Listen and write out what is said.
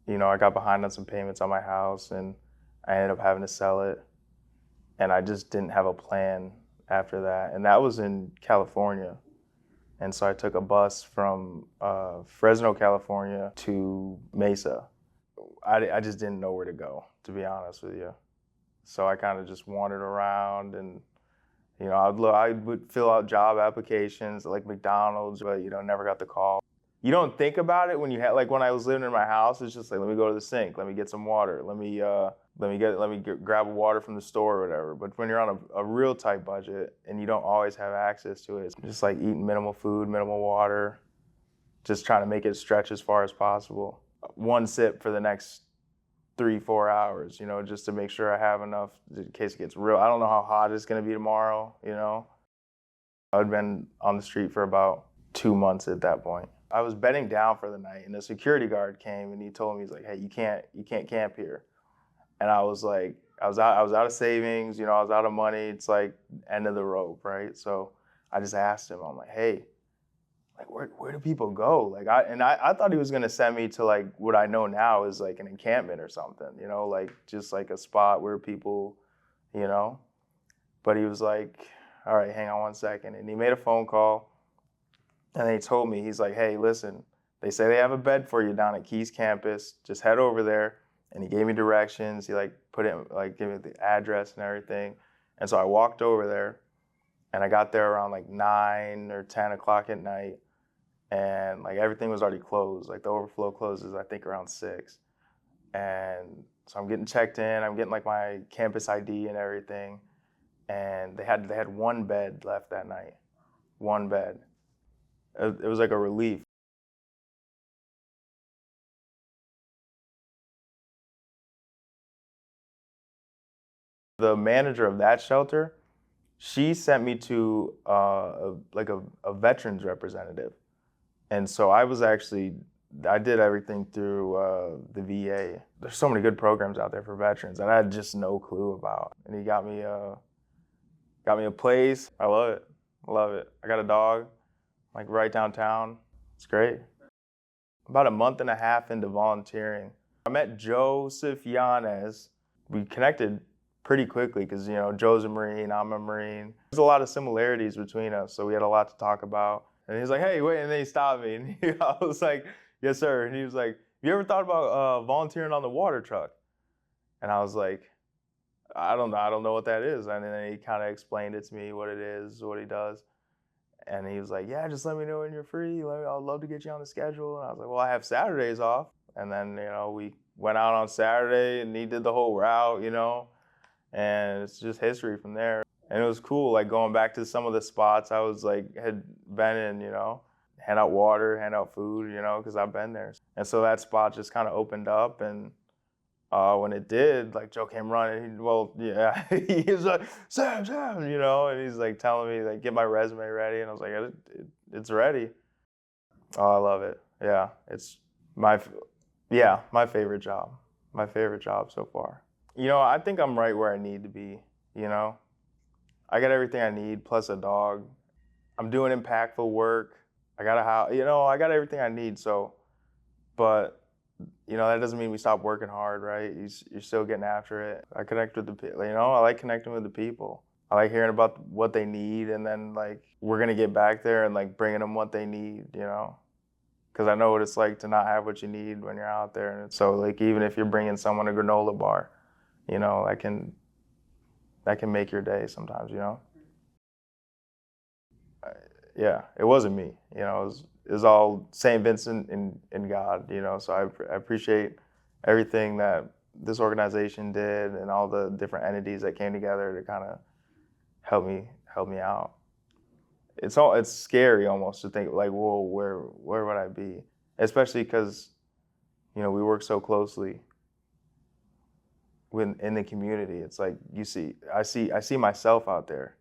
I got behind on some payments on my house, and I ended up having to sell it. And I just didn't have a plan after that. And that was in California. And so I took a bus from Fresno, California to Mesa. I just didn't know where to go, to be honest with you. So I kind of just wandered around, and I would fill out job applications like McDonald's, but never got the call. You don't think about it when you had, like, when I was living in my house, it's just like, let me go to the sink, let me get some water, grab a water from the store or whatever. But when you're on a real tight budget and you don't always have access to it, it's just like eating minimal food, minimal water, just trying to make it stretch as far as possible. One sip for the next 3-4 hours, just to make sure I have enough in case it gets real. I don't know how hot it's gonna be tomorrow, I'd been on the street for about 2 months at that point. I was bedding down for the night, and the security guard came and he told me, he's like, hey, you can't camp here. And I was like, I was out of savings, I was out of money. It's like end of the rope, right? So I just asked him, I'm like, hey, like, where do people go? Like, I thought he was gonna send me to, like, what I know now is like an encampment or something, like just like a spot where people, but he was like, all right, hang on one second. And he made a phone call, and then he told me, he's like, hey, listen, they say they have a bed for you down at Keys campus. Just head over there. And he gave me directions. He gave me the address and everything. And so I walked over there, and I got there around like 9 or 10 o'clock at night. And like everything was already closed. Like the overflow closes, I think, around 6. And so I'm getting checked in. I'm getting like my campus ID and everything. And they had one bed left that night. One bed. It was like a relief. The manager of that shelter, she sent me to a veterans representative. And so I did everything through the VA. There's so many good programs out there for veterans that I had just no clue about. And he got me a place. I love it. I love it. I got a dog, like right downtown. It's great. About a month and a half into volunteering, I met Joseph Yanez. We connected pretty quickly because, Joe's a Marine, I'm a Marine. There's a lot of similarities between us, so we had a lot to talk about. And he's like, hey, wait, and then he stopped me. And I was like, yes, sir. And he was like, you ever thought about volunteering on the water truck? And I was like, I don't know what that is. And then he kind of explained it to me, what it is, what he does. And he was like, yeah, just let me know when you're free. I'd love to get you on the schedule. And I was like, well, I have Saturdays off. And then, we went out on Saturday, and he did the whole route, and it's just history from there. And it was cool, like going back to some of the spots I was like, had been in, hand out water, hand out food, because I've been there. And so that spot just kind of opened up, and when it did, like Joe came running. He was like, Sam, and he's like telling me, like, get my resume ready. And I was like, it's ready. Oh, I love it. Yeah, it's my favorite job. My favorite job so far. I think I'm right where I need to be, I got everything I need, plus a dog. I'm doing impactful work. I got a house, I got everything I need. So, but that doesn't mean we stop working hard, right? You're still getting after it. I connect with the people, I like connecting with the people. I like hearing about what they need, and then like we're gonna get back there and like bringing them what they need, because I know what it's like to not have what you need when you're out there. And so like even if you're bringing someone a granola bar, that can make your day sometimes, Yeah, it wasn't me, it was all St. Vincent and God, so I appreciate everything that this organization did and all the different entities that came together to kind of help me out. It's scary almost to think like, whoa, where would I be? Especially because, we work so closely in the community. It's like I see myself out there.